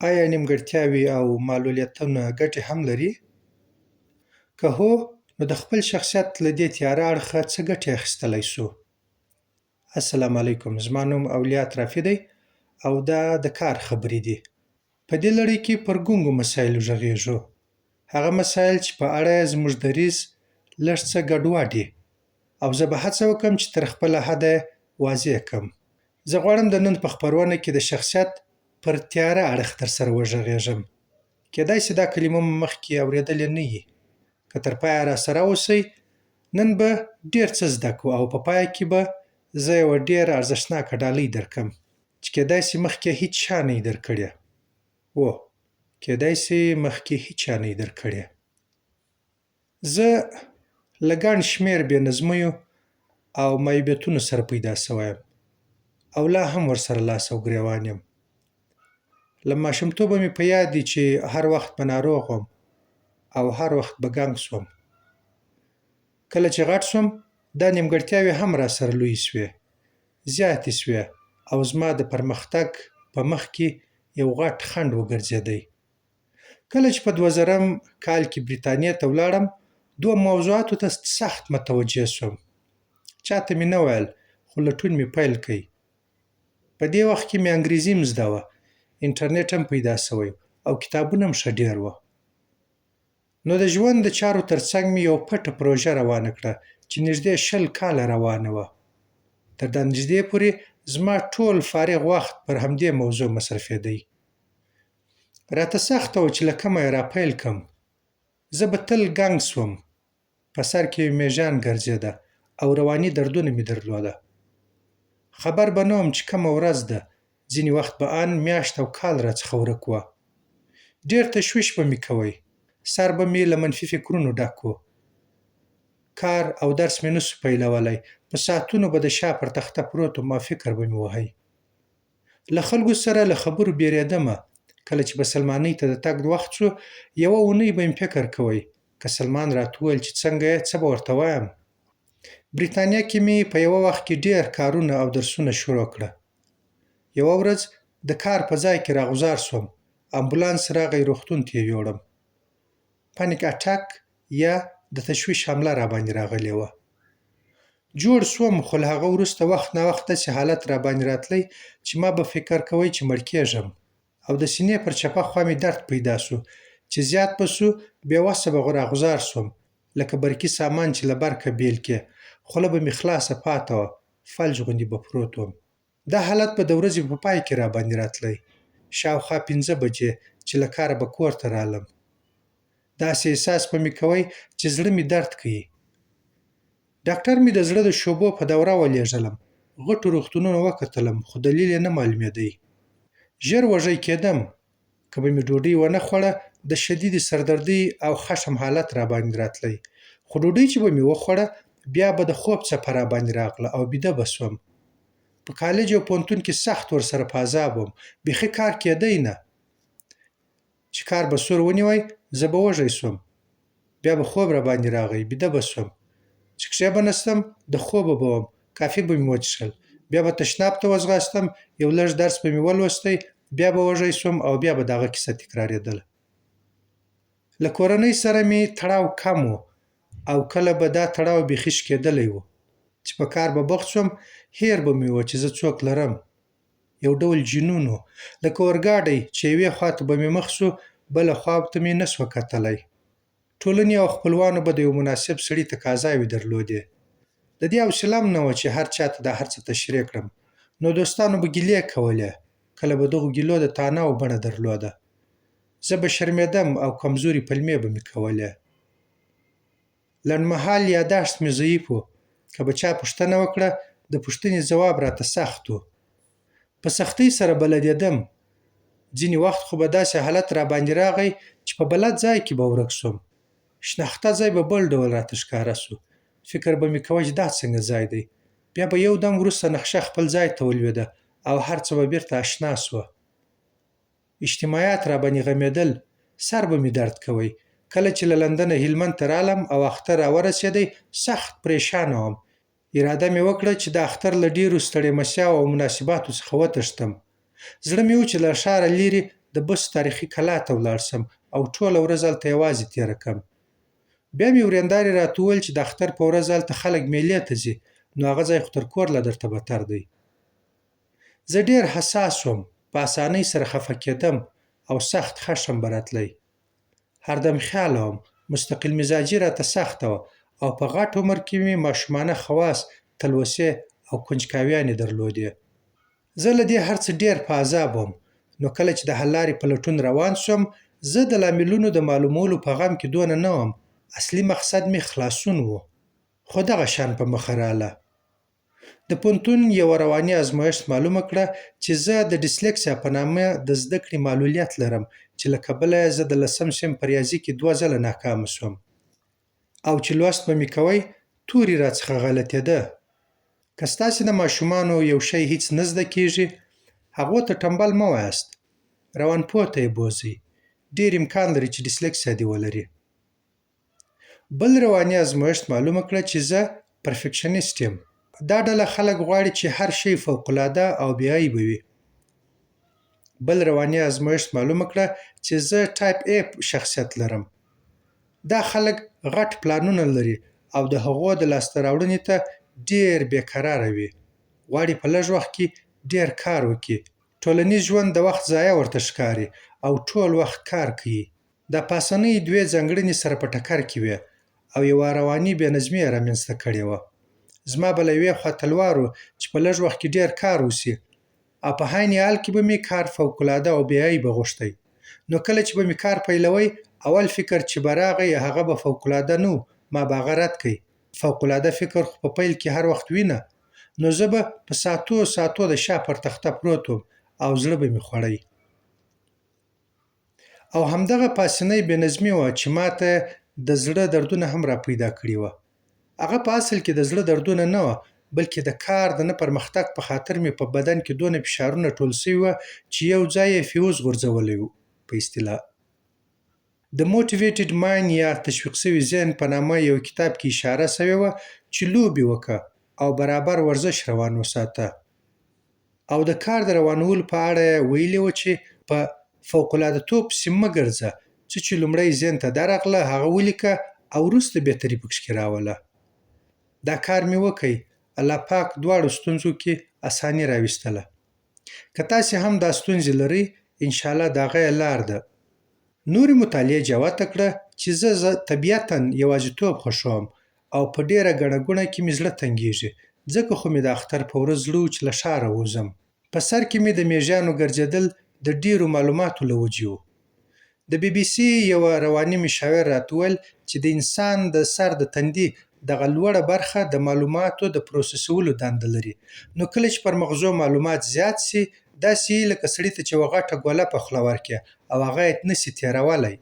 آیا نیمګړتیاوې او معلولیتونه ګټې هم لري؟ که هو، نو د خپل شخصیت له دې تیاره اړخه څه ګټې اخیستلی سو؟ السلام علیکم، زما نوم اولیا اطرافي دی او دا د کار خبرې دي. په دې لړۍ کې پر ګونګو مسایلو غږېږو. هغه مسایل چې په اړه یې زموږ دریځ لږ څه ګډوډ وي او زه به هڅه وکم چې تر خپله حده یې واضح کم. زه غواړم د نن په خپرونه کې د شخصیت پر تیاره اړخ درسره وغږېږم. کیدای شي دا کلمه مو مخکې اورېدلې نه وي. که تر پایه راسره اوسئ، نن به ډېر څه زده کړو او په پای کې به زه یوه ډېره ارزښتناکه ډالۍ درکړم چې کیدای شي مخکې هیڅ چا نه وي درکړې. هو، کیدای شي مخکې هیڅ چا نه وي درکړې. زه له ګڼ شمېر بې نظمیو او معیوبیتونو سره پیدا سوی یم او لا هم ورسره لاس او ګرېوان یم. له ماشومتوبه مې په یاد دي چې هر وخت به ناروغ وم او هر وخت به ګنګ سوم. کله چې غټ سوم، دا نیمګړتیاوې هم راسره لویې سوې، زیاتې سوې او زما د پرمختګ په مخ کې یو غټ خنډ وګرځېدی. کله چې په 2000 کال کې بریتانیې ته ولاړم، دوه موضوعاتو ته سخت متوجه سوم. چاته مې نه ویل، خو لټون مې پیل کړ. په دې وخت کې مې انګریزي هم زده وه، انټرنیټ هم پیدا سوی او کتابونه هم ښه ډېر وه. نو د ژوند د چارو ترڅنګ مې یوه پټه پروژه روانه کړه چې نږدې 20 کاله روانه وه. تر دا نږدې پورې زما ټول فارغ وخت پر همدې موضوع مصرفېدی. راته سخته وه چې له کومه یې راپیل کړم. زه به تل ګنګ سوم، په سر کې مې میږیان ګرځېده او رواني دردونه مې درلوده. خبر به نه وم چې کومه ورځ ده، ځینې وخت به ان میاشت او کال راڅخه ورک وه. ډېر تشویش به مې کوی، سر به مې له منفي فکرونو ډک و. کار او درس مې نسو پیلولی، په ساعتونو به د شا پر تخته پروت وم او فکر به مې وهی. له خلکو سره له خبرو بیرېدمه. کله چې به سلمانۍ ته د تګ وخت سو، یوه اونۍ به مې فکر کوی، که سلمان راته وویل چې څنګه یې، څه به ورته وایم. بریتانیا کې مې په یوه وخت کې ډېر کارونه او درسونه شروع کړه. یوه ورځ د کار په ځای کې راغوځار سوم. امبولانس راغی، روغتون ته یې یوړم. پانیک اټک یا د تشویش حمله راباندې راغلې وه. جوړ سوم، خو له هغه وروسته وخت ناوخت داسې حالت راباندې راتلی چې ما به فکر کوی چې مړ کېږم او د سینې پر چپه خوا مې درد پیدا سو چې زیات به سو، بې وسه به راغوځار سوم لکه برقي سامان چې له برقه بېل کړې. خوله به مې خلاصه پاته وه، فلج غوندې به پروت وم. دا حالت به د ورځې په پای کې راباندې راتلی، شاوخوا 5 بجې چې له کاره به کور ته رالم. داسې احساس به مې کوی چې زړه مې درد کوي. ډاکټر مې د زړه د شعبو په دوره ولېږلم. غټو روغتونونو وکتلم، خو دلیل یې نه معلومېدی. ژر وږی کېدم. که به مې ډوډۍ ونه خوړه، د شدیدې سردردۍ او خشم حالت راباندې راتلی. خو ډوډۍ چې به مې وخوړه، بیا به د خوب څپه راباندې راغله او بیده به سوم. په کالج او پوهنتون کې سخت ورسره په عذاب وم. بیخي کار کېدی نه. چې کار به سور ونیوی، زه به وږی سوم. بیا به خوب راباندې راغی، بیده به سوم. چې کښېنستم، د خوبه به وم. کافي به مې وڅښل. بیا به تشناب ته وځغاستم، یو لږ درس به مې ولوستی، بیا به وږی سوم او بیا به دغه کیسه تکرارېدله. له کورنۍ سره مې تړاو کم و او کله به دا تړاو بیخي شکېدلی و. چې په کار به بوخت سوم، هیر به مې و چې زه څوک لرم. یو ډول جنون و، لکه اورګاډی چې یوې خواته به مې مخ سو، بله خوا ته مې نه سوه کتلی. ټولنې او خپلوانو به د یو مناسب سړي تقاضاوې درلودې. د دې حوصله هم نه وه چې هر چا ته دا هر څه تشریح کړم. نو دوستانو به ګیلې کولې، کله به دغو ګیلو د طعنه‌و بڼه درلوده. زه به شرمېدم او کمزوري پلمې به مې کولې. لنډمهال یاداشت مې ضعیف و. که به چا پوښتنه وکړه، د پوښتنې ځواب راته سخت و. په سختۍ سره بلدېدم. ځینې وخت خو به داسې حالت راباندې راغی چې په بلد ځای کې به ورک سوم. شناخته ځای به بل ډول راته ښکاره سو. فکر به مې کوه چې دا څنګه ځای دی. بیا به یو دم وروسته نقشه خپل ځای ته ولوېده او هر څه به بېرته اشنا سوه. اجتماعیت راباندې غمېدل، سر به مې درد کوی. کله چې له لندنه هلمند ته رالم او اختر راورسېدی، سخت پریشانه وم. اراده مې وکړه چې د اختر له ډېرو ستړې مسیاو او مناسباتو څخه وتښتم. زړه مې و چې له ښاره لرې د بست تاریخي کلا ته ولاړ سم او ټوله ورځ هلته یوازې تېره کړم. بیا مې ورېندارې راته وویل چې د اختر په ورځ هلته خلک میلې ته ځي، نو هغه ځای خو تر کور لا درته بتر دی. زه ډېر حساس وم، په اسانۍ سره خفه کېدم او سخت خشم به راتلی. هر دم خیاله وم، مستقل مزاجي راته سخته وه او په غټ عمر کې مې ماشومانه خواص، تلوسې او کنجکاویانې درلودې. زه له دې هر څه ډېر په عذاب وم، نو کله چې د حل لارې په لټون روان شوم، زه د لاملونو د معلومولو په غم کې دونه نه وم. اصلي مقصد مې خلاصون و، خو دغه شان په مخه راله. د پوهنتون یوه رواني ازمایښت معلومه کړه چې زه د ډیسلکسیا په نامه د زده کړې معلولیت لرم، چې له کبله یې زه د 10م صنف په ریاضي کې 2 ځله ناکامه شوم. او چې لوست به مې کوئ، توري راڅخه غلطېده. که ستاسې د ماشومانو یو شی هېڅ نه زده کېږي، هغو ته ټمبل مه وایاست. روانپوه ته یې بوځئ. ډېر امکان لري چې ډیسلکسیا دې ولري. بل رواني ازمایښت معلومه کړه چې زه پرفکشنیست یم. دا ډله خلک غواړي چې هر شی فوق‌العاده او بې عیبه وي. بل رواني ازمایښت معلومه کړه چې زه ټایپ A شخصیت لرم. دا خلک غټ پلانونه لري او د هغو د لاسته راوړنې ته ډېر بېقراره وي. غواړي په لږ وخت کې ډېر کار وکړي. ټولنیز ژوند د وخت ضایع ورته ښکاري او ټول وخت کار کوي. دا پاسنۍ 2 ځانګړنې سره په ټکر کې وې او یوه رواني بې نظمي یې رامنځته کړې وه. زما به له یوې خوا تلوار و چې په لږ وخت کې ډېر کار وشي، او په عین حال کې به مې کار فوق‌العاده او بې عیبه غوښتی. نو کله چې به مې کار پیلوی، اول فکر چې به راغی هغه به فوق‌العاده نه و، ما به هغه رد کړ. فوق‌العاده فکر خو په پیل کې هر وخت وي نه. نو زه به په ساعتو د شا پر تخته پروت وم او زړه به مې خوړی. او همدغه پاسنۍ بې نظمي وه چې ماته د زړه دردونه هم را پیدا کړي وه. هغه په اصل کې د زړه دردونه نه وه، بلکې د کار د نه پرمختګ په خاطر مې په بدن کې دونه فشارونه ټول سوي وه چې یو ځای یې فیوز غورځولی و په اصطلاح. د موټیویټډ مایند یا تشویق سوي ذهن په نامه یو کتاب کې اشاره سوې وه چې لوبې وکړه او برابر ورزش روان وساته. او د کار د روانولو په اړه یې ویلي وه چې په فوق‌العاده توب پسې مه ګرځه. څه چې لومړی ذهن ته درغله هغه ولیکه او وروسته بهتري پکښې راوله. دا کار مې وکړ. الله پاک دواړو ستونزو کې اساني راوستله. که تاسې هم دا ستونزې لرئ، انشاءالله د هغه یې لار ده. نورې مطالعې جوته کړه چې زه طبیعتاً یوازیتوب خوښوم او په ډېره ګڼه ګوڼه کې مې زړه تنګېږي. ځکه خو مې د اختر په ورځ زړه و چې له ښاره ووځم. په سر کې مې د میږیانو ګرځېدل د ډېرو معلوماتو له وجې و. د BBC یوه رواني مشاور راته وویل چې د انسان د سر د تندي دغه لوړه برخه د معلوماتو د پروسسولو دنده لري. نو کله چې پر مغزو معلومات زیات سي، داسې یې لکه سړي ته چې یوه غټه ګوله په خوله ورکړې او هغه یې نسي تېرولی.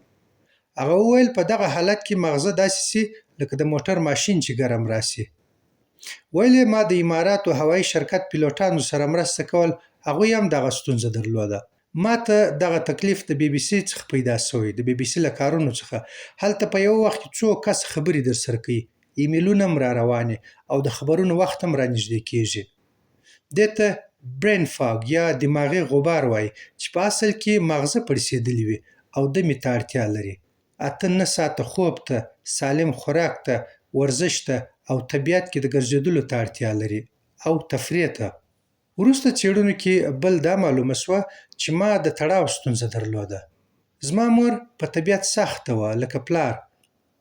هغه وویل په دغه حالت کې مغزه داسې سي لکه د موټر ماشین چې ګرم راسي. ویل ما د اماراتو هوایي شرکت پیلوټانو سره مرسته کول، هغوی هم دغه ستونزه درلوده. ما ته دغه تکلیف د BBC څخه پیدا سوی، د BBC له کارونو څخه. هلته په یو وخت کې څو کس خبرې درسره کوي، ایمیلونه هم را روانې او د خبرونو وخت هم رانږدې کېږي. دې ته برین فاګ یا دماغي غبار وایي چې په اصل کې مغزه پړسېدلې وي او دمې ته اړتیا لري. 8-9 ساعته خوب ته، سالم خوراک ته، ورزش ته او طبیعت کې د ګرځېدلو ته اړتیا لري او تفریح ته. وروسته څېړنو کې بل دا معلومه سوه چې ما د تړاو ستونزه درلوده. زما مور په طبیعت سخته وه لکه پلار،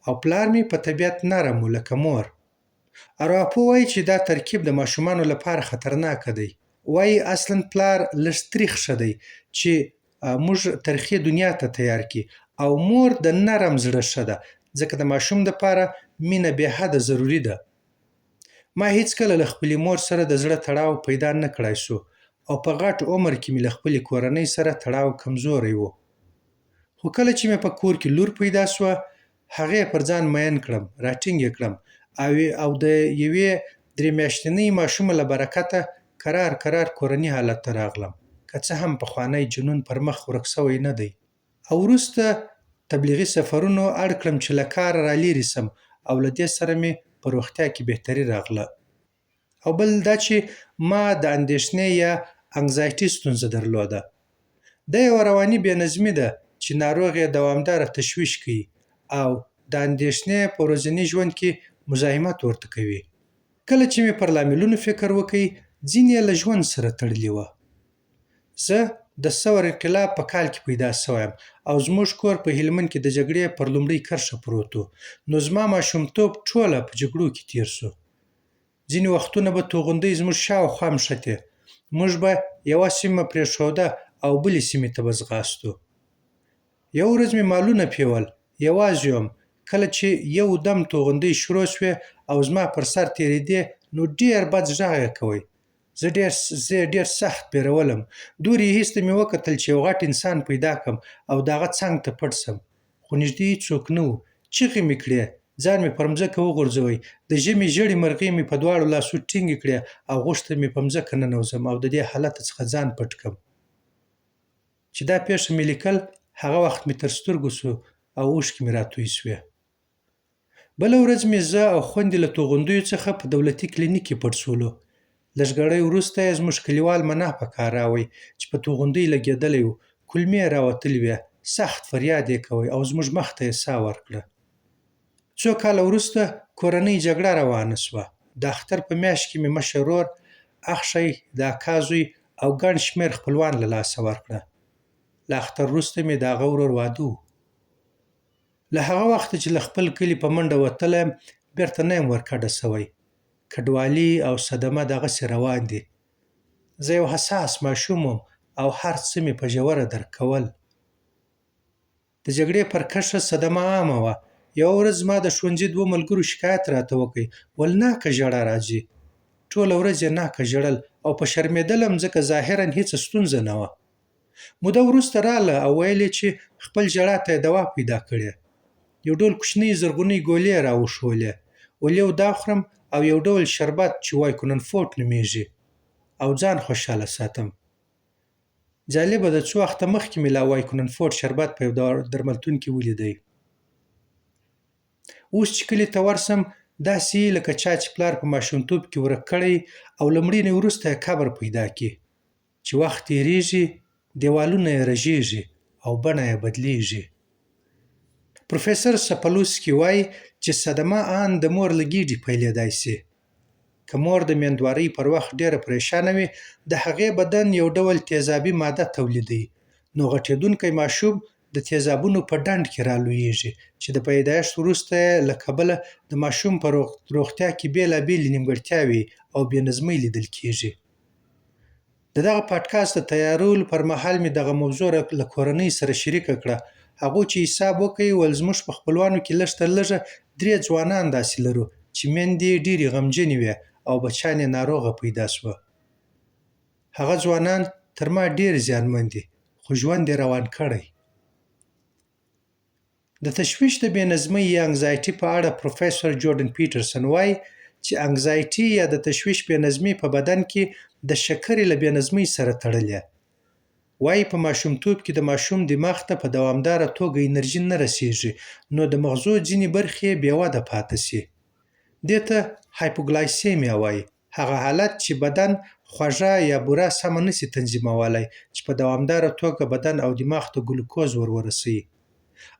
او پلار مې په طبیعت نرم و لکه مور. ارواپوه وایي چې دا ترکیب د ماشومانو لپاره خطرناکه دی. وایي اصلاً پلار لږ تریخ ښه دی چې موږ ترخې دنیا ته تیار کړي، او مور د نرم زړه ښه ده ځکه د ماشوم دپاره مینه بېحده ضروري ده. ما هیڅکله له خپلې مور سره د زړه تړاو پیدا نه کړای سو، او په غټ عمر کې مې له خپلې کورنۍ سره تړاو کمزوری و. خو کله چې مې په کور کې لور پیدا سوه، هغې پر ځان مین کړم، راټینګ یې کړم او د یوې 3 میاشتنۍ ماشومه له برکته کرار کورني حالت ته راغلم، که څه هم پخوانی جنون پر مخ ورک سوی نه دی. او وروسته تبلیغي سفرونو اړ کړم چې له کاره رالیرې سم، او له دې سره مې په روغتیا کې بهتري راغله. او بل دا چې ما د اندېښنې یا انګزایټي ستونزه درلوده. دا یوه رواني بېنظمي ده چې ناروغ یې دوامداره تشویش کوي او د اندېښنې په ورځني ژوند کې مزاحمت ورته کوي. کله چې مې پر لاملونو فکر وکړ، ځینې یې له ژوند سره تړلي وو. زه د ثور انقلاب په کال کې پیدا شوی یم او زموږ کور په هلمند کې د جګړې پر لومړۍ کرښه پروت و. نو زما ماشومتوب ټوله په جګړو کې تېر شو. ځینې وختونه به توغندۍ زموږ شاوخوا مښتې. موږ به یوه سیمه پرېښوده او بلې سیمې ته به ځغاستو. یوه ورځ مې مالونه پیول. یوازې وم. کله چې یو دم توغندۍ شروع شوې او زما پر سر تېرېدې، نو ډېر بد غږ یې کوئ. زه یې ډېر سخت بېرولم. دور یې ایسته مې وکتل چې یو غټ انسان پیدا کړم او د هغه څنګ ته پټ شم. خو نږدې هېڅوک نه و. چیغې مې کړې. ځان مې پر مځکه وغورځوئ. د ژمي ژېړې مرغۍ مې په دواړو لاسو ټینګې کړې او غوښتل مې په مځکه ننوځم او د دې حالته څخه ځان پټ کړم. چې دا پېښه مې لیکل، هغه وخت مې تر سترګو شو او اوښکې مې راتوی شوې. بله ورځ مې زه او خویندې له توغندیو څخه په دولتي کلینیک کې پټ شولو. لږ ګړی وروسته یې زموږ کلیوال منا په کار راوړ چې په توغندۍ لګېدلی و. کولمې یې راوتلې وې. سخت فریاد یې کوئ او زموږ مخ ته یې ساه ورکړه. څو کاله وروسته کورنۍ جګړه روانه شوه. د اختر په میاشت کې مې مشر ورور، اخښی، د اکا زوی او ګڼ شمېر خپلوان له لاسه ورکړه. له اختر وروسته مې د هغه ورور واده و. له هغه وخته چې له خپل کلي په منډه وتلی یم، بېرته نه یم ورکډه شوی. کډوالي او صدمه دغسې روان دي. زه یو حساس ماشوم وم او هر څه مې په ژوره درک کول. د جګړې پر کرښه صدمه عامه وه. یوه ورځ زما د ښوونځي دوو ملګرو شکایت راته وکړ. ولناکه ژړا راځي. ټوله ورځ یې ناکه ژړل او په شرمېدلم ځکه ظاهراً هېڅ ستونزه نه وه. موده وروسته راله او ویل یې چې خپل ژړا ته یې دوا پیدا کړې. یو ډول کوچنۍ زرغونې ګولۍ یې راوښولې. ولیو دا خورم او یو ډول شربت چې وایکوننفوټ نومیږي او ځان خوشحاله ساتم. جالبه ده، څو وخته مخکې مې لا وایکوننفوټ شربت په یو درملتون کې ولیدی. اوس چې کلي ته ورسم، داسې یې لکه چا چې پلار په ماشومتوب کې ورک کړی او له مړینې وروسته یې قبر پیدا کړي. چې وخت تېرېږي، دیوالونه یې رژېږي او بڼه یې بدلېږي. پروفیسر سپلوسکي وایي چې صدمه ان د مور له ګېډې پیلېدای شي. که مور د میندوارۍ پر وخت ډېره پریشانه وي، د هغې بدن یو ډول تیزابي ماده تولیدوي. نو غټېدونکی ماشوم د تیزابونو په ډنډ کې رالویېږي چې د پیدایښت وروسته یې له کبله د ماشوم په روغتیا کې بېلابېلې نیمګړتیاوې او بېنظمۍ لیدل کېږي. د دغه پاډکاسټ د تیارولو پر مهال مې دغه موضوع له کورنۍ سره شریکه کړه. هغوی چې حساب وکړ، ویل زموږ په خپلوانو کې لږ تر لږه 3 ځوانان داسې لرو چې میندې یې ډېرې غمجنې وې او بچیان یې ناروغه پیدا شوه. هغه ځوانان تر ما ډېر زیانمن دي، خو ژوند یې روان کړی. د تشویش د بېنظمۍ یا انګزایټي په اړه پروفیسر جورډن پیټرسن وایي چې انګزایټي یا د تشویش بېنظمي په بدن کې د شکرې له بېنظمۍ سره تړلې. وایي په ماشومتوب کې د ماشوم دماغ ته په دوامداره توګه انرژي نه رسېږي، نو د مغزو ځینې برخې یې بېوده پاتې شي. دې ته هایپوګلایسیمیا وایي، هغه حالت چې بدن خوږه یا بوره سمه نشي تنظیمولی، چې په دوامداره توګه بدن او دماغ ته ګلوکوز ورسوي.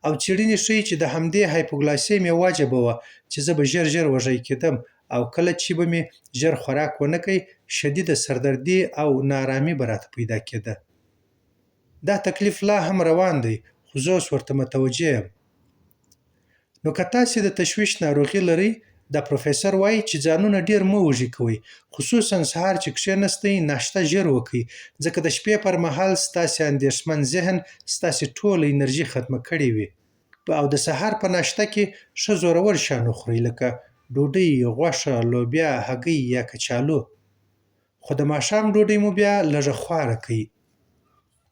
او څېړنې ښیي چې د همدې هایپوګلایسیمیا وجه به وه چې زه به ژر وږی کېدم او کله چې به مې ژر خوراک ونه کړ، شدیده سردردي او ناارامي به راته پیدا کېده. دا تکلیف لا هم روان دی، خو زه اوس ورته متوجه یم. نو که تاسې د تشویش ناروغي لرئ، دا پروفیسر وایي چې ځانونه ډېر مه وږي کوئ. خصوصاً سهار چې کښېناستئ، ناشته ژر وکړئ، ځکه د شپې پر مهال ستاسې اندېښمن ذهن ستاسې ټوله انرژي ختمه کړې وي. او د سهار په ناشته کې ښه زورور شیان وخورئ، لکه ډوډۍ، غوښه، لوبیا، هګۍ یا کچالو. خو د ماښام ډوډۍ مو بیا لږه خواره کړئ.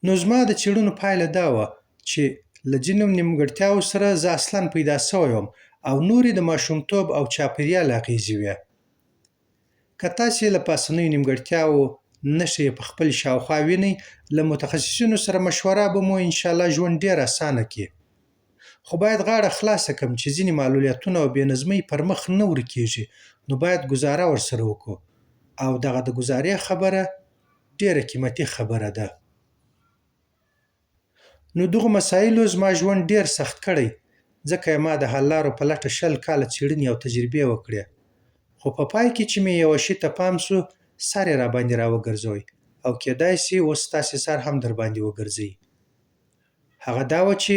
نو زما د څېړنو پایله دا وه چې له ځینو نیمګړتیاوو سره زه اصلاً پیدا شوی وم او نورې د ماشومتوب او چاپېریال اغېزې وې. که تاسې له پاسنیو نیمګړتیاوو نښې په خپل شاوخوا وینئ، له متخصصینو سره مشوره به مو انشاءالله ژوند ډېر اسانه کړي. خو باید غاړه خلاصه کړم چې ځینې معلولیتونه او بېنظمۍ پر مخ نه ورکېږي، نو باید ګزاره ورسره وکړو. او دغه د ګزارې خبره ډېره قیمتي خبره ده. نو دغو مسایلو زما ژوند ډېر سخت کړی، ځکه یې ما د حل لارو په لټه 20 کاله څېړنې او تجربې وکړې. خو په پای کې چې مې یوه شي ته پام سو، سر یې راباندې راوګرځوی او کیدای سي اوس ستاسې سر هم درباندې وګرځوي. هغه دا وه چې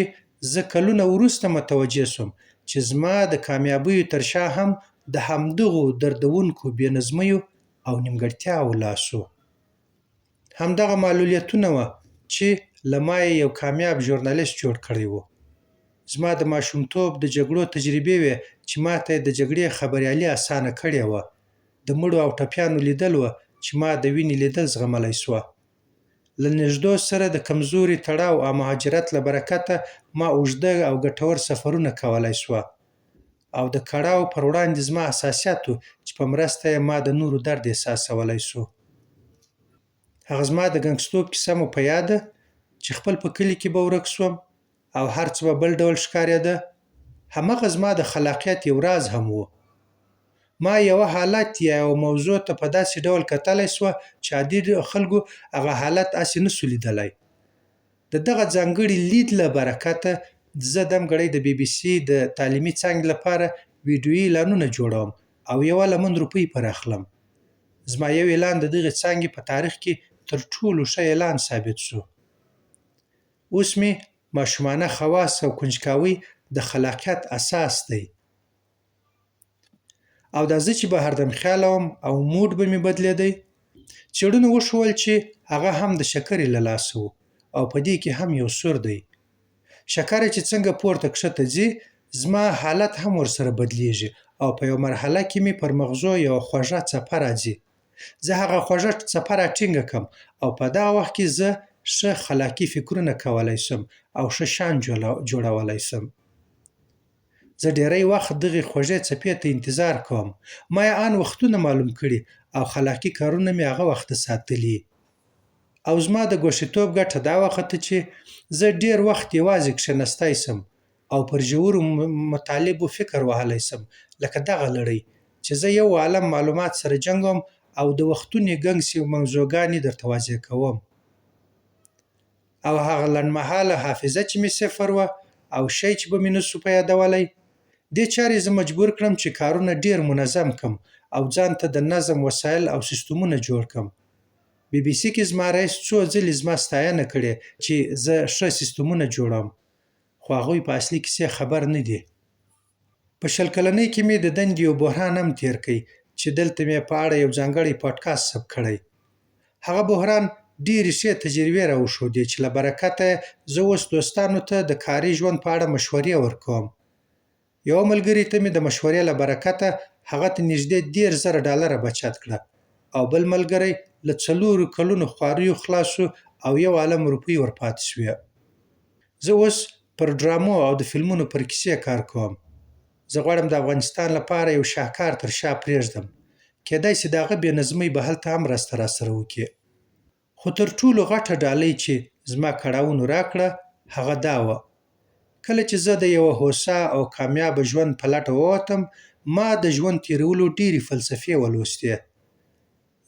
زه کلونه وروسته متوجه سوم چې زما د کامیابیو تر شا هم د همدغو دردونکو بېنظمیو او نیمګړتیاوو لاس و. همدغه معلولیتونه وه چې له ما یې یو کامیاب ژورنالیست جوړ کړی و. زما د ماشومتوب د جګړو تجربې وې چې ماته یې د جګړې خبریالي اسانه کړې وه. د مړو او ټپیانو لیدل وه چې ما د وینې لیدل زغملی سوه. له نږدو سره د کمزوري تړاو او مهاجرت له برکته ما اوږده او ګټور سفرونه کولی سوه. او د کړاو پر وړاندې زما حساسیت و چې په مرسته یې ما د نورو درد احساسولی سو. هغه زما د ګنګستوب کیسه مو په یاد ده چې خپل په کلي کې به ورک سوم او هر څه به بل ډول ښکارېده. همغه زما د خلاقیت یو راز هم و. ما یوه حالت یا یوه موضوع ته په داسې ډول کتلی سوه چې عادي خلکو هغه حالت هسې نه سو لیدلی. د دغه ځانګړي لید له برکته زه دمګړی د BBC د تعلیمي څانګې لپاره ویډیويي اعلانونه جوړوم او 1 روپۍ پرې اخلم. زما یو اعلان د دغې څانګې په تاریخ کې تر ټولو ښه اعلان ثابت سو. اوس مې ماشومانه خواص او کنجکاوي د خلاقیت اساس دی. او دا زه چې به هردم خیاله وم او موډ به مې بدلېدی. څېړنو وښول چې هغه هم د شکرې له لاسه و او په دې کې هم یو سور دی. شکر چې څنګه پورته کښته ځي، زما حالت هم ورسره بدلیږي او په یو مرحله کې مې پر مغزو یوه خوږه څپه راځي. زه هغه خوږه څپه راټینګه کړم او په دغه وخت کې زه ښه خلاقي فکرونه کولی سم او ښه شیان جوړولی سم. زه ډېری وخت دغې خوږې څپې ته انتظار کوم. ما یې آن وختونه معلوم کړي او خلاقي کارونه مې هغه وخته ساتلي. او زما د ګوښیتوب ګټه دا وخته چې زه ډېر وخت یوازې کښېنستی سم او پر ژورو مطالبو فکر وهلی سم، لکه دغه لړۍ چې زه یو عالم معلومات سره جنګوم او د وختونې ګنګسې موضوعګانې درته واضح کوم. او هغه لنډمهاله حافظه چې مې صفر وه او شی چې به مې نسو په یادولی، دې چارې زه مجبور کړم چې کارونه ډېر منظم کړم او ځان ته د نظم وسایل او سیستمونه جوړ کړم. BBC کې زما رئیس څو ځلې زما ستاینه کړې چې زه ښه سیستمونه جوړوم، خو هغوی په اصلي کیسې خبر نه دي. په 20 کلنۍ کې مې د دندې یو بحران هم تېر کړی چې دلته مې په اړه یو ځانګړی پاډکاسټ ثبت کړی. هغه بحران ډېرې ښې تجربې راوښودې چې له برکته یې زه اوس دوستانو ته د کاري ژوند په اړه مشورې ورکوم. یوه ملګري ته مې د مشورې له برکته هغه ته نږدې $10,000 بچت کړه او بل ملګری له 4 کلونو خواریو خلاص شو او 1 روپۍ ورپاتې شوې. زه اوس پر ډرامو او د فلمونو پر کیسې کار کوم. زه غواړم د افغانستان لپاره یو شاهکار تر شا پرېږدم. کیدای سي د هغه بېنظمۍ به هلته هم راسره وکړي. خو تر ټولو غټه ډالۍ چې زما کړاوونو راکړه هغه دا وه. کله چې زه د یوه هوسا او کامیابه ژوند په لټه ووتم، ما د ژوند تېرولو ډېرې فلسفې ولوستې.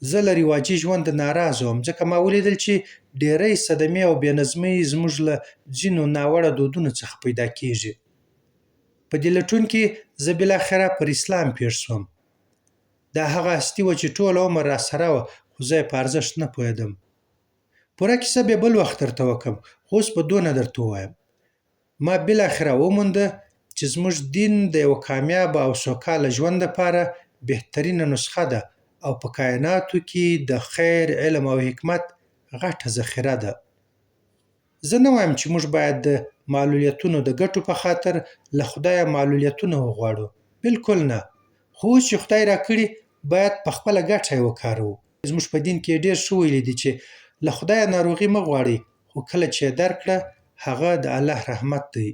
زه له رواجي ژونده ناراضه وم ځکه ما ولیدل چې ډېری صدمې او بېنظمۍ زموږ له ځینو ناوړه دودونو څخه پیدا کېږي. په دې لټون کې زه بالاخره پر اسلام پېښ سوم. دا هغه هستي وه چې ټول عمر راسره وه خو زه یې په ارزښت نه پوهېدم. پوره کیسه به بل وخت درته وکړم، خو اوس به دونه درته ووایم. ما بالاخره ومونده چې زموږ دین د یوه کامیابه او سوکاله ژوند لپاره بهترینه نسخه ده او په کایناتو کې د خیر، علم او حکمت غټه ذخیره ده. زه نه وایم چې موږ باید د معلولیتونو د ګټو په خاطر له خدایه معلولیتونه وغواړو. بالکل نه. خو اوس چې خدای راکړي باید په خپله ګټه یې وکاروو. زموږ په دین کې ډېر ښه ویلي دي چې له خدایه ناروغي مه غواړئ، خو کله چې یې درکړه هغه د الله رحمت دی.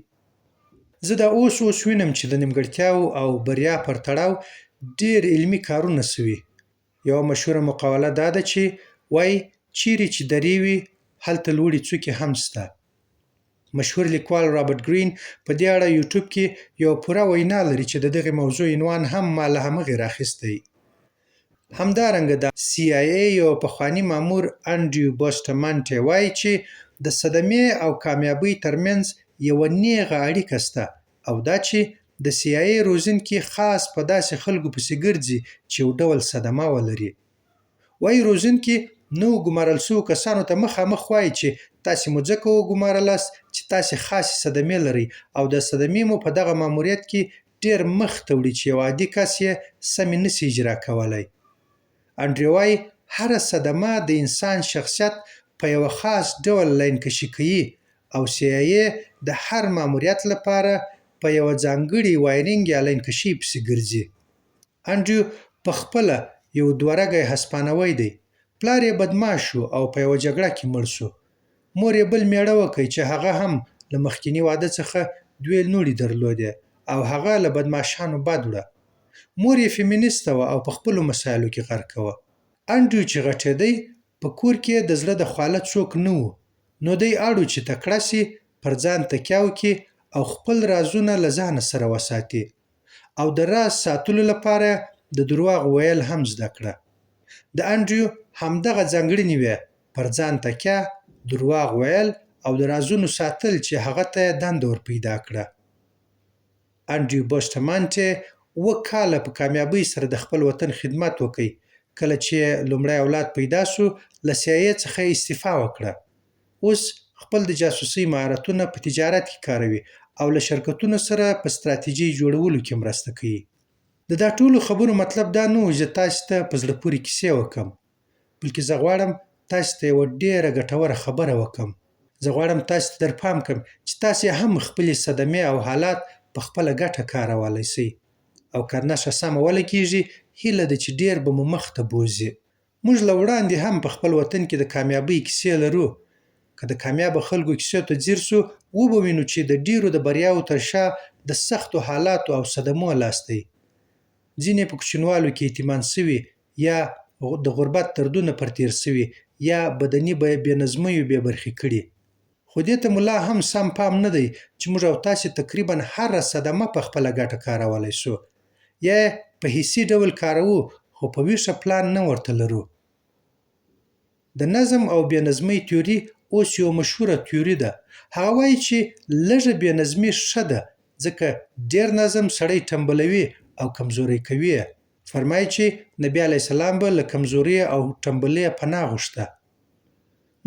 زه دا اوس وینم چې د نیمګړتیاو او بریا پر تړاو ډېر علمي کارونه سوي. یوه مشهوره مقوله دا ده چې وایي چیرې چې درې وي هلته لوړې څوکې هم سته. مشهور لیکوال رابرټ ګرین په دې اړه یوټیوب کې یوه پوره وینا لري چې د دغې موضوع عنوان هم ما له همغې راخیستی. همدارنګه د CIA یو پخواني مامور انډریو بوسټمانټې وایي چې د صدمې او کامیابۍ ترمنځ یوه نیغه اړیکه شته او دا چې د CIA روزونکي خاص په داسې خلکو پسې ګرځي چې یو ډول صدمه ولري. وایي روزونکي نوو ګمارل شوو کسانو ته مخامخ وایي چې تاسې مو ځکه وګمارلاست چې تاسې خاصې صدمې لرئ او د صدمې مو په دغه ماموریت کې ډېر مخته وړي چې یو عادي کس یې سمې نشي اجرا کولی. انډریو وایي هره صدمه د انسان شخصیت په یوه خاص ډول لاینکشي کوي او CIA د هر ماموریت لپاره په یوه ځانګړي وایرینګ یا لاینکشي پسې ګرځي. انډریو پخپله یو دوه‌رګی هسپانوی دی. پلار یې بدمعاش شو او په یوه جګړه کې مړ شو. مور یې بل میړه وکړ چې هغه هم له مخکیني واده څخه 2 لوڼې درلودې او هغه له بدمعاشانو بد وړه. مور یې فیمینیسته وه او په خپلو مسایلو کې غرقه وه. انډریو چې غټېدی په کور کې د زړه د خواله څوک نه وو نو دی اړ و چې تکړه سي، پر ځان تکیه وکړي او خپل رازونه له ځانه سره وساتي او د راز ساتلو لپاره د دروغ ویل هم زده کړه. د انډریو همدغه ځانګړنې وې: پر ځان تکیه، دروغ ویل او د رازونو ساتل چې هغه ته یې دنده ور پیدا کړه. انډریو بوسټمانټي 7 کاله په کامیابۍ سره د خپل وطن خدمت وکړ. کله چې لومړی اولاد پیدا شو له CIA څخه یې استعفا وکړه. اوس خپل د جاسوسۍ مهارتونه په تجارت کې کاروي او له شرکتونو سره په ستراتیژۍ جوړولو کې مرسته کوي. د دا ټولو خبرو مطلب دا نه و چې تاسو ته په زړه پورې کیسې وکم، بلکې زه غواړم تاسو ته یوه ډېره ګټوره خبره وکم. زه غواړم تاسو ته در پام کړم چې تاسې هم خپلې صدمې او حالات په خپله ګټه کارولی شئ او که نښه سمه ولګېږي هیله ده چې ډېر به مو مخته بوځي. موږ له وړاندې هم په خپل وطن کې د کامیابۍ کیسې لرو. که د کامیابه خلکو کیسو ته ځیر شو وبه وینو چې د ډېرو د بریاوو تر شا د سختو حالاتو او صدمو لاس دی. ځینې په کوچنیوالو کې یتیمان سوي یا د غربت دردونه پر تیر سوي یا بدني بېنظمیو بې برخې کړي. خو دې ته مو لا هم سم پام نه دی چې موږ او تاسې تقریبا هره صدمه په خپله ګټه کارولی شو. یا یې په حسي ډول کاروو خو په ویښه پلان نه ورته لرو. د نظم او بېنظمۍ تیوري اوس یو مشهوره تیوري ده. هغه وایي چې لږه بېنظمي ښه ده ځکه ډېر نظم سړی ټمبلوي او کمزوری کوي. فرمایي چې نبي علیه السلام به له کمزورۍ او ټمبلۍ پناه غوښته.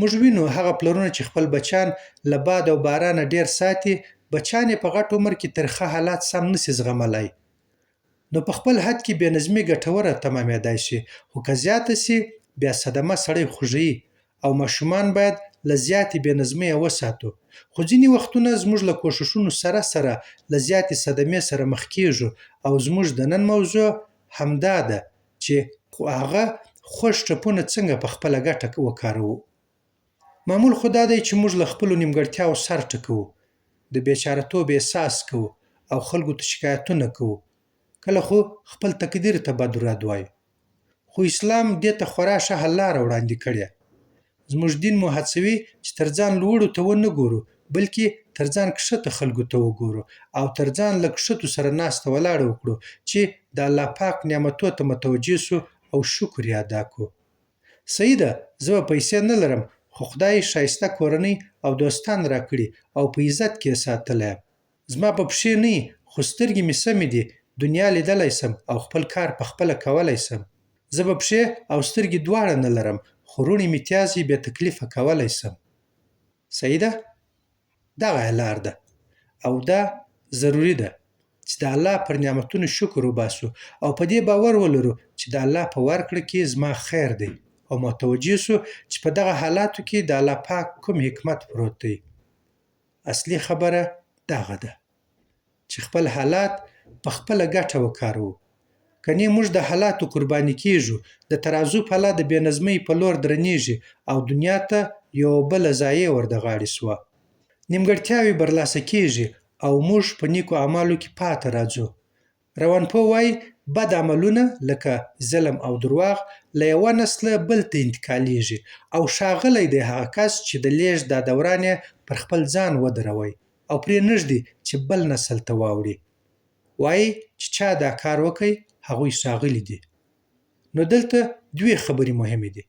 موږ وینو هغه پلرونه چې خپل بچیان له باد او بارانه ډېر ساتي، بچیان یې په غټ عمر کې ترخه حالات سم نشي زغملی. نو په خپل حد کې بېنظمي ګټوره تمامېدای شي، خو که زیاته سي بیا صدمه سړی خوږوي او ماشومان باید له زیاتې بېنظمۍ وساتو. خو ځینې وختونه زموږ له کوښښونو سره سره له زیاتې صدمې سره مخ کېږو او زموږ د نن موضوع همدا ده چې هغه خوږ ټپونه څنګه په خپله ګټه وکاروو. معمول خو دا دی چې موږ له خپلو نیمګړتیاوو سر ټکوو، د بېچاره‌توب احساس کوو او خلکو ته شکایتونه کوو. کله خو خپل تقدیر ته بد رد وایو. خو اسلام دې ته خورا ښه حل لاره وړاندې کړې. زموږ دین مو هڅوي چې تر ځان لوړو ته ونه ګورو بلکې تر ځان کښته خلکو ته وګورو او تر ځان له کښتو سره ناسته ولاړه وکړو چې د الله پاک نعمتو ته متوجه سو او شکر یې ادا کړو. صحیح ده زه به پیسې نه لرم خو خدای ښایسته کورنۍ او دوستان راکړي او په عزت کې یې ساتلی یم. زما په پښې نه یي خو سترګې مې سمې دي، دنیا لیدلی سم او خپل کار په خپله کولی سم. زه به پښې او سترګې دواړه نه لرم خو روڼې متیازې بې تکلیفه کولی سم. صحیح ده؟ دغه یې لار ده او دا ضروري ده چې د الله پر نعمتونو شکر وباسو او په دې باور ولرو چې د الله په ورکړه کې زما خیر دی او متوجه سو چې په دغه حالاتو کې د الله پاک کوم حکمت پروت دی. اصلي خبره دغه ده چې خپل حالات په خپله ګټه وکاروو. کنې موږ د حالاتو قرباني کېږو، د ترازو پله د بېنظمۍ په لور درنېږي او دنیا ته یوه بله ضایع ور د غاړې سوه. نیمګړتیاوې برلاسه کېږي او موږ په نیکو اعمالو کې پاتې راځو. روانپوه وایي بد عملونه لکه ظلم او درواغ له یوه نسله بل ته انتقالېږي او ښاغلی دی هغه کس چې د لېږد دا دوران یې پر خپل ځان ودروئ او پرېنږدي چې بل نسل ته واوړي. وایي چې چا دا کار وکړ هغوی ښاغلي دي. نو دلته دوې خبرې مهمې دي.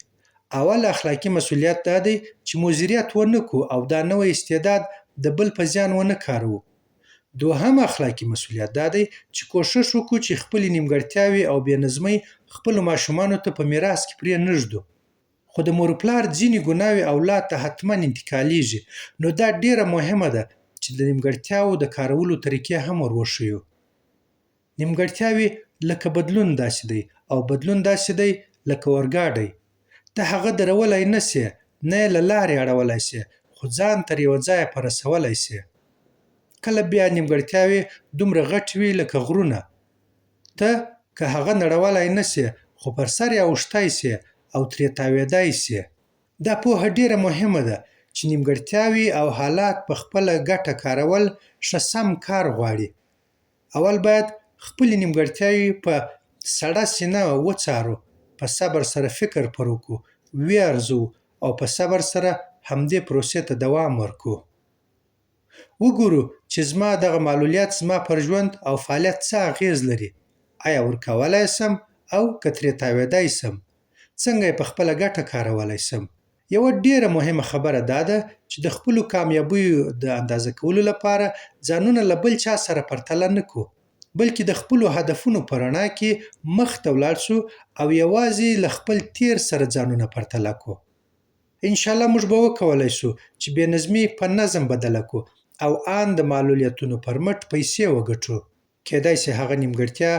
اول اخلاقي مسؤلیت دا دی چې مدیریت ونه کړو او دا نوی استعداد د بل په زیان ونه کاروو. دوهم اخلاقي مسؤلیت دا دی چې کوښښ وکړو چې خپلې نیمګړتیاوې او بېنظمۍ خپلو ماشومانو ته په میراث کې پرې نږدو. خو د مور و پلار ځینې ګناوې اولاد ته حتما انتقالېږي، نو دا ډېره مهمه ده چې د نیمګړتیاوو د کارولو طریقې هم ور وښیو. نیمګړتیاوې لکه بدلون داسې دی او بدلون داسې دی لکه اورګاډی. ته هغه درولی نه سې، نه یې له لارې اړولی سې، خو ځان تر یوه ځایه په رسولی سې. کله بیا نیمګړتیاوې دومره غټې وي لکه غرونه. ته که هغه نړولی نه سې، خو پر سر یې اوښتی سې او ترې تاوېدی سې. دا پوهه ډېره مهمه ده چې نیمګړتیاوې او حالات په خپله ګټه کارول ښه سم کار غواړي. اول باید خپلې نیمګړتیاوې په سړه سینه وڅارو، په صبر سره فکر پر وکړو، ویې ارزوو او په صبر سره همدې پروسې ته دوام ورکړو. وګورو چې زما دغه معلولیت زما پر ژوند او فعالیت څه اغېز لري. آیا ورکولی سم او که ترې تاوېدی سم؟ څنګه یې په خپله ګټه کارولی سم؟ یوه ډېره مهمه خبره دا ده چې د خپلو کامیابیو د اندازه کولو لپاره ځانونه له بل چا سره پرتله نه کړو، بلکې د خپلو هدفونو په رڼا کې مخته ولاړ شو او یوازې له خپل تیر سره ځانونه پرتله کړو. انشاءالله موږ به وکولی شو چې بېنظمي په نظم بدله کړو او آن د معلولیتونو پر مټ پیسې وګټو. کیدای شي هغه نیمګړتیا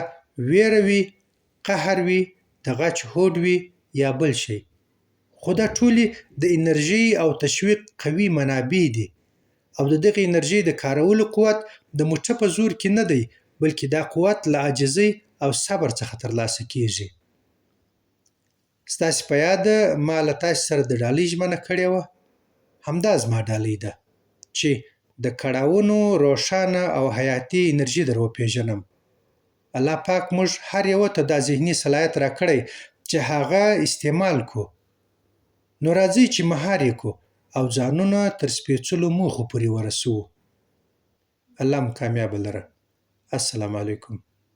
ویره وي، قهر وي، د غچ هوډ وي یا بل شی. خو دا ټولې د انرژۍ او تشویق قوي منابع دي او د دغې انرژۍ د کارولو قوت د موټه په زور کې نه دی، بلکې دا قوت له عاجزۍ او صبر څخه ترلاسه کېږي. ستاسې په یاد ده ما له تاسې سره د ډالۍ ژمنه کړې وه؟ همدا زما ډالۍ ده چې د کړاوونو روښانه او حیاتي انرژي در وپېژنم. الله پاک موږ هر یوه ته دا ذهني صلاحیت راکړی چې هغه استعمال کړو. نو راځئ چې مهار یې کړو او ځانونه تر سپېڅلو موخو پورې ورسوو. الله مو کامیابه لره. السلام علیکم.